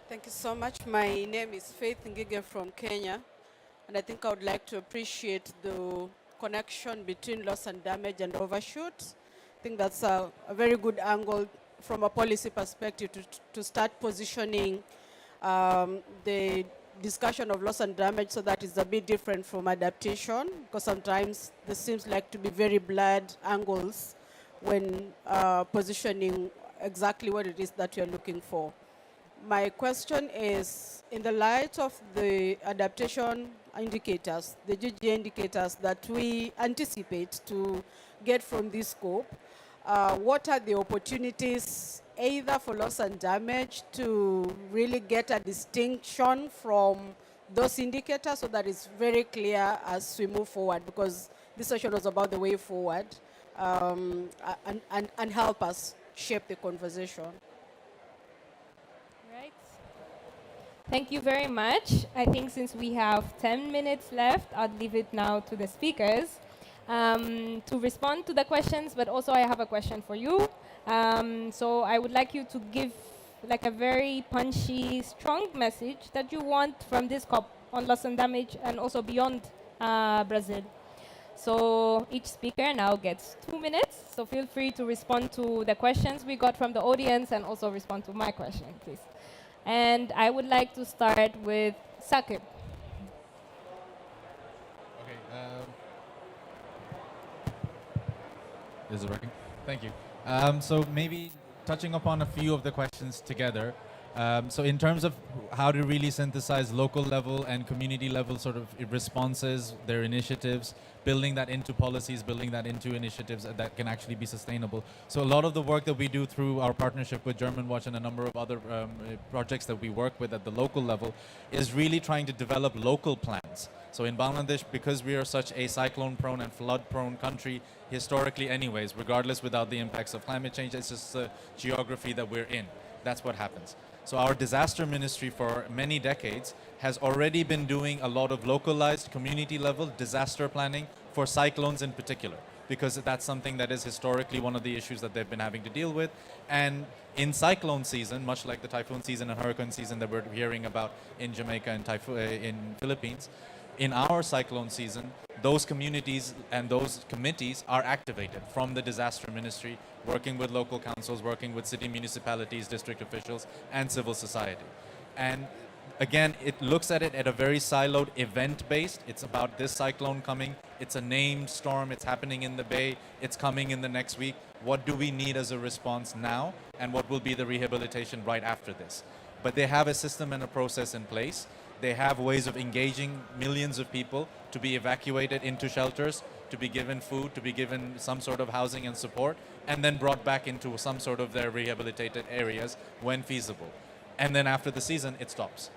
Thank you so much. My name is Faith Ngige from Kenya, and I think I would like to appreciate the connection between loss and damage and overshoot. I think that's a very good angle from a policy perspective to start positioning the discussion of loss and damage so that it's a bit different from adaptation, because sometimes there seems like to be very blurred angles when positioning exactly what it is that you're looking for. My question is, in the light of the adaptation indicators, the GG indicators that we anticipate to get from this scope, what are the opportunities either for loss and damage to really get a distinction from those indicators so that it's very clear as we move forward, because this session was about the way forward, and help us shape the conversation. Right. Thank you very much. I think since we have 10 minutes left, I'll leave it now to the speakers to respond to the questions, but also I have a question for you. So I would like you to give like a very punchy, strong message that you want from this COP on loss and damage and also beyond Brazil. So each speaker now gets 2 minutes, so feel free to respond to the questions we got from the audience and also respond to my question, please. And I would like to start with Saqib. Okay. Is it working? Thank you. So maybe touching upon a few of the questions together, So in terms of how to really synthesize local level and community level sort of responses, their initiatives, building that into policies, building that into initiatives that can actually be sustainable. So a lot of the work that we do through our partnership with Germanwatch and a number of other projects that we work with at the local level is really trying to develop local plans. So in Bangladesh, because we are such a cyclone-prone and flood-prone country, historically anyways, regardless without the impacts of climate change, it's just the geography that we're in. That's what happens. So our disaster ministry for many decades has already been doing a lot of localized community level disaster planning for cyclones in particular, because that's something that is historically one of the issues that they've been having to deal with. And in cyclone season, much like the typhoon season and hurricane season that we're hearing about in Jamaica and in Philippines, in our cyclone season, those communities and those committees are activated from the disaster ministry, working with local councils, working with city municipalities, district officials, and civil society. And again, it looks at it at a very siloed event-based. It's about this cyclone coming. It's a named storm. It's happening in the bay. It's coming in the next week. What do we need as a response now? And what will be the rehabilitation right after this? But they have a system and a process in place. They have ways of engaging millions of people to be evacuated into shelters, to be given food, to be given some sort of housing and support, and then brought back into some sort of their rehabilitated areas when feasible. And then after the season, it stops.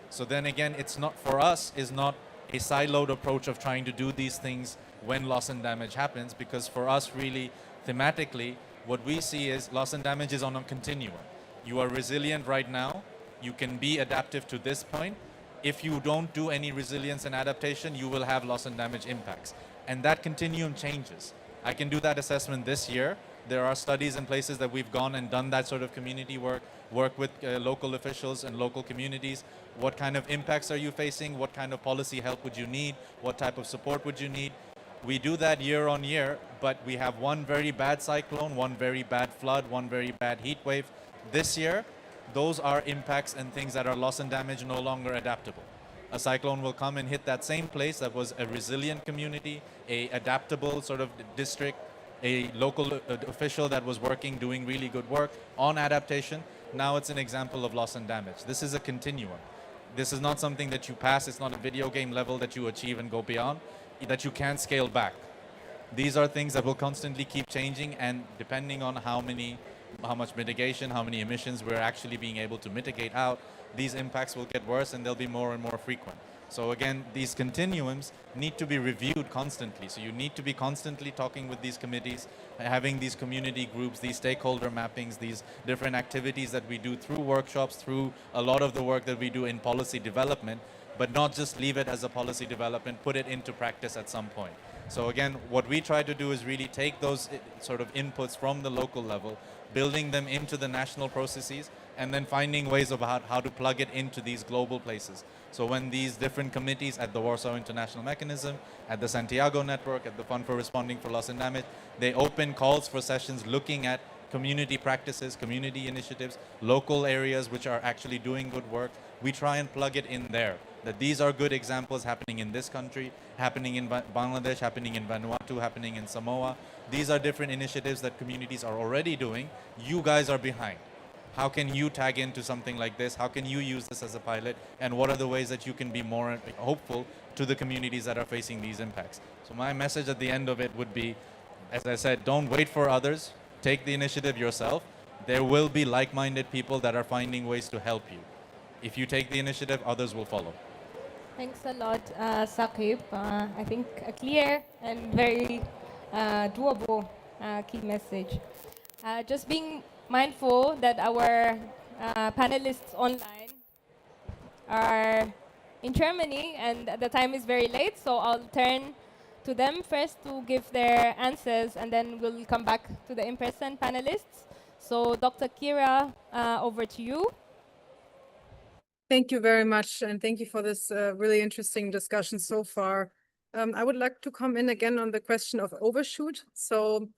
So then again, it's not, for us, is not a siloed approach of trying to do these things when loss and damage happens, because for us really, thematically, what we see is loss and damage is on a continuum. You are resilient right now, you can be adaptive to this point. If you don't do any resilience and adaptation, you will have loss and damage impacts. And that continuum changes. I can do that assessment this year. There are studies in places that we've gone and done that sort of community work with local officials and local communities. What kind of impacts are you facing? What kind of policy help would you need? What type of support would you need? We do that year on year, but we have one very bad cyclone, one very bad flood, one very bad heat wave. This year, those are impacts and things that are loss and damage no longer adaptable. A cyclone will come and hit that same place that was a resilient community, a adaptable sort of district, a local official that was working, doing really good work on adaptation. Now it's an example of loss and damage. This is a continuum. This is not something that you pass. It's not a video game level that you achieve and go beyond, that you can't scale back. These are things that will constantly keep changing, and depending on how much mitigation, how many emissions we're actually being able to mitigate out, these impacts will get worse and they'll be more and more frequent. So again, these continuums need to be reviewed constantly. So you need to be constantly talking with these committees, having these community groups, these stakeholder mappings, these different activities that we do through workshops, through a lot of the work that we do in policy development, but not just leave it as a policy development, put it into practice at some point. So again, what we try to do is really take those sort of inputs from the local level, building them into the national processes, and then finding ways about how to plug it into these global places. So when these different committees at the Warsaw International Mechanism, at the Santiago Network, at the Fund for Responding for Loss and Damage, they open calls for sessions looking at community practices, community initiatives, local areas which are actually doing good work. We try and plug it in there, that these are good examples happening in this country, happening in Bangladesh, happening in Vanuatu, happening in Samoa. These are different initiatives that communities are already doing. You guys are behind. How can you tag into something like this? How can you use this as a pilot? And what are the ways that you can be more hopeful to the communities that are facing these impacts? So my message at the end of it would be, as I said, don't wait for others. Take the initiative yourself. There will be like-minded people that are finding ways to help you. If you take the initiative, others will follow. Thanks a lot, Saqib. I think a clear and very doable key message. Just being mindful that our panelists online are in Germany and the time is very late, so I'll turn to them first to give their answers, and then we'll come back to the in-person panelists. So Dr. Kira, over to you. Thank you very much, and thank you for this really interesting discussion so far. I would like to come in again on the question of overshoot. So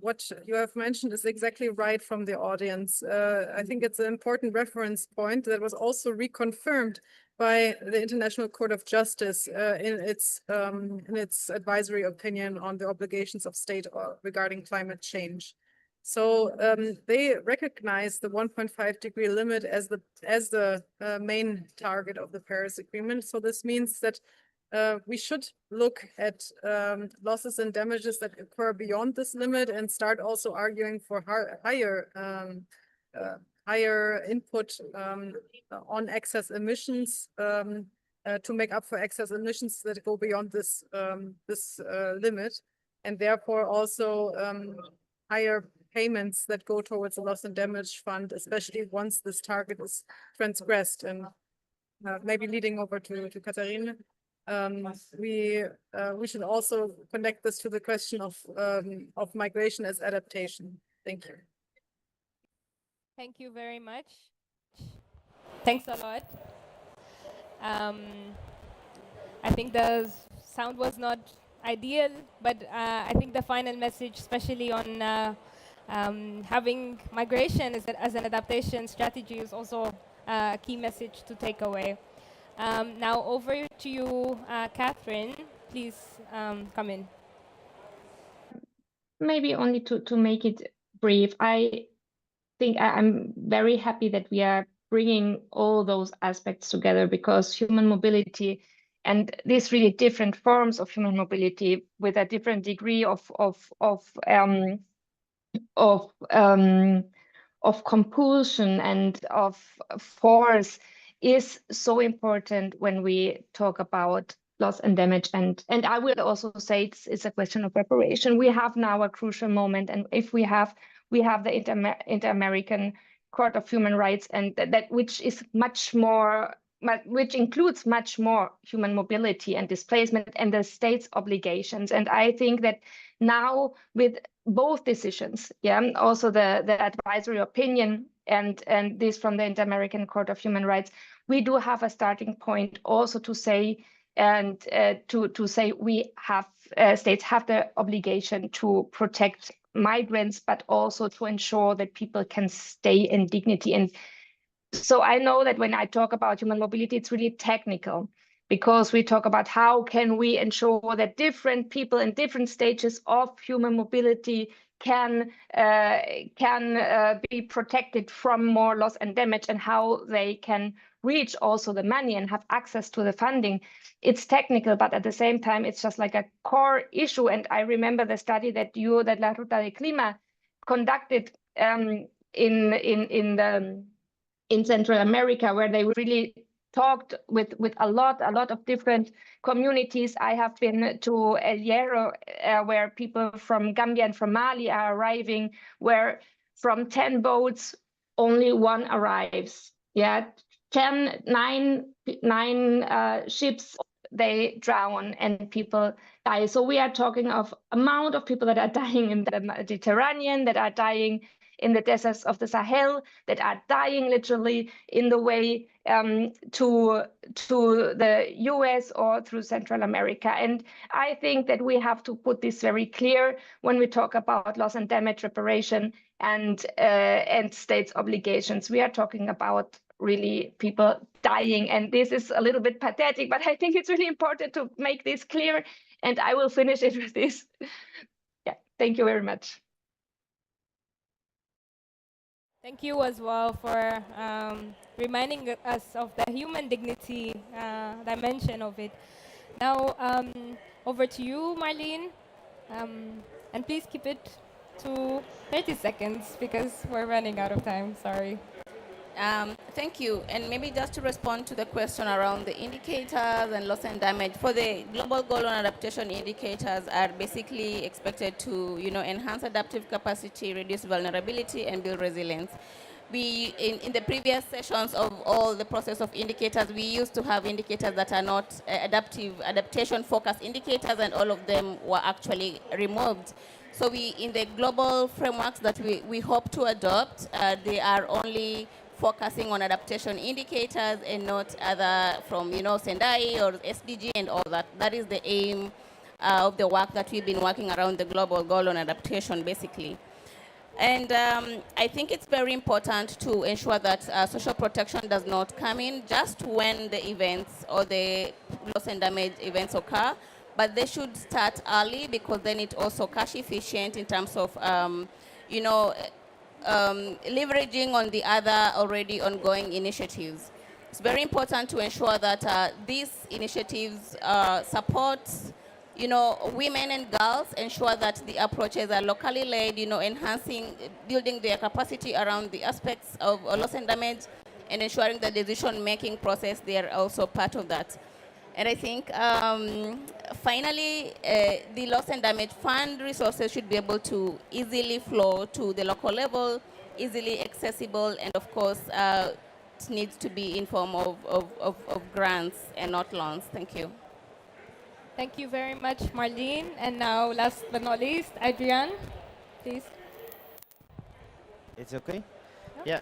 what you have mentioned is exactly right from the audience. I think it's an important reference point that was also reconfirmed by the International Court of Justice in its advisory opinion on the obligations of state regarding climate change. So they recognize the 1.5-degree limit as the main target of the Paris Agreement. So this means that we should look at losses and damages that occur beyond this limit and start also arguing for higher input on excess emissions to make up for excess emissions that go beyond this limit, and therefore also higher payments that go towards the loss and damage fund, especially once this target is transgressed. And maybe leading over to Katherine, we should also connect this to the question of migration as adaptation. Thank you. Thank you very much. Thanks a lot. I think the sound was not ideal, but I think the final message, especially on having migration as an adaptation strategy, is also a key message to take away. Now over to you, Katherine. Please come in. Maybe only to make it brief, I think I'm very happy that we are bringing all those aspects together, because human mobility and these really different forms of human mobility with a different degree of compulsion and of force is so important when we talk about loss and damage. And I will also say it's a question of reparation. We have now a crucial moment, and if we have the Inter-American Court of Human Rights, and that which is much more, which includes much more human mobility and displacement and the state's obligations. And I think that now with both decisions, also the advisory opinion and this from the Inter-American Court of Human Rights, we do have a starting point also to say to say we have states have the obligation to protect migrants, but also to ensure that people can stay in dignity. And so I know that when I talk about human mobility, it's really technical, because we talk about how can we ensure that different people in different stages of human mobility can be protected from more loss and damage, and how they can reach also the money and have access to the funding. It's technical, but at the same time, it's just like a core issue. And I remember the study that La Ruta de Clima conducted in Central America, where they really talked with a lot of different communities. I have been to El Hierro, where people from Gambia and from Mali are arriving, where from 10 boats, only one arrives. Nine ships, they drown and people die. So we are talking of amount of people that are dying in the Mediterranean, that are dying in the deserts of the Sahel, that are dying literally in the way to the US or through Central America. And I think that we have to put this very clear when we talk about loss and damage reparation and states' obligations. We are talking about really people dying, and this is a little bit pathetic, but I think it's really important to make this clear, and I will finish it with this. Thank you very much. Thank you as well for reminding us of the human dignity dimension of it. Now, over to you, Marlene, and please keep it to 30 seconds because we're running out of time, sorry. Thank you. And maybe just to respond to the question around the indicators and loss and damage, for the global goal on adaptation, indicators are basically expected to, enhance adaptive capacity, reduce vulnerability, and build resilience. We, in the previous sessions of all the process of indicators, we used to have indicators that are not adaptation-focused indicators, and all of them were actually removed. So in the global frameworks that we hope to adopt, they are only focusing on adaptation indicators and not other from, Sendai or SDG and all that. That is the aim of the work that we've been working around the global goal on adaptation, basically. And I think it's very important to ensure that social protection does not come in just when the events or the loss and damage events occur, but they should start early, because then it's also cash efficient in terms of you know, leveraging on the other already ongoing initiatives. It's very important to ensure that these initiatives support, you know, women and girls, ensure that the approaches are locally led, you know, enhancing, building their capacity around the aspects of loss and damage, and ensuring the decision-making process, they are also part of that. And I think, finally, the loss and damage fund resources should be able to easily flow to the local level, easily accessible, and of course, it needs to be in form of grants and not loans. Thank you. Thank you very much, Marlene. And now, last but not least, Adrián, please. It's okay? Yeah.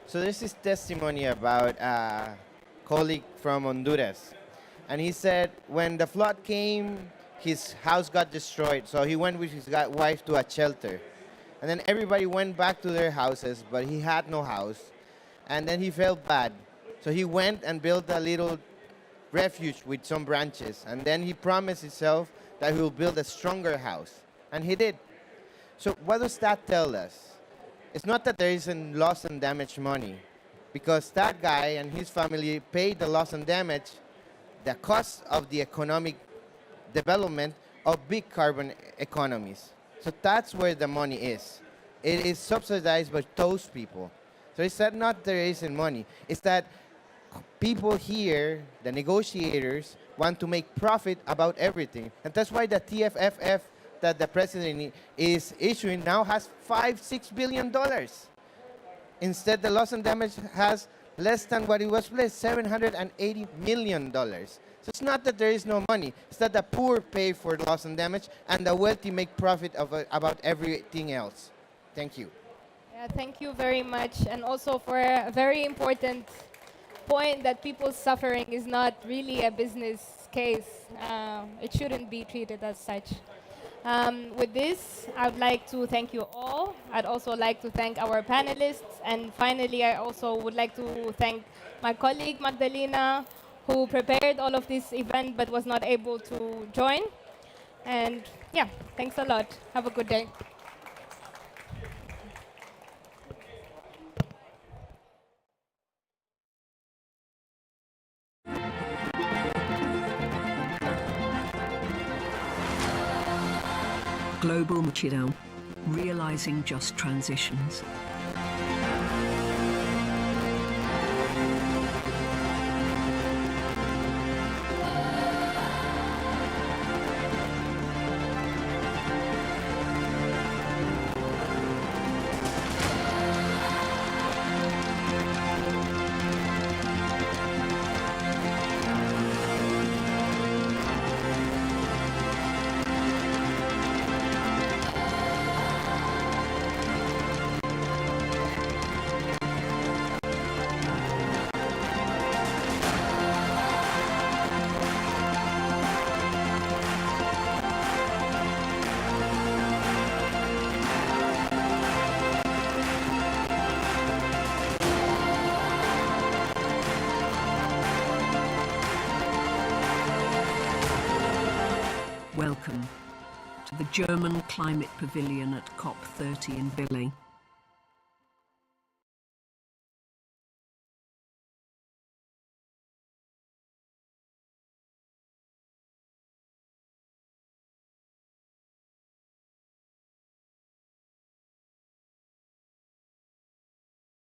So there's this testimony about a colleague from Honduras. And he said when the flood came, his house got destroyed. So he went with his wife to a shelter. And then everybody went back to their houses, but he had no house. And then he felt bad. So he went and built a little refuge with some branches. And then he promised himself that he will build a stronger house. And he did. So what does that tell us? It's not that there isn't loss and damage money, because that guy and his family paid the loss and damage, the cost of the economic development of big carbon economies. So that's where the money is. It is subsidized by those people. So it's not there isn't money. It's that people here, the negotiators, want to make profit about everything. And that's why the TFFF that the president is issuing now has $5-6 billion. Instead, the loss and damage has less than what it was placed, $780 million. So it's not that there is no money. It's that the poor pay for loss and damage and the wealthy make profit of about everything else. Thank you. Yeah, thank you very much. And also for a very important point that people's suffering is not really a business case. It shouldn't be treated as such. With this, I would like to thank you all. I'd also like to thank our panelists. And finally, I also would like to thank my colleague, Magdalena, who prepared all of this event but was not able to join. And yeah, thanks a lot. Have a good day. Global Muchidão, realizing just transitions. Welcome to the German Climate Pavilion at COP30 in Berlin.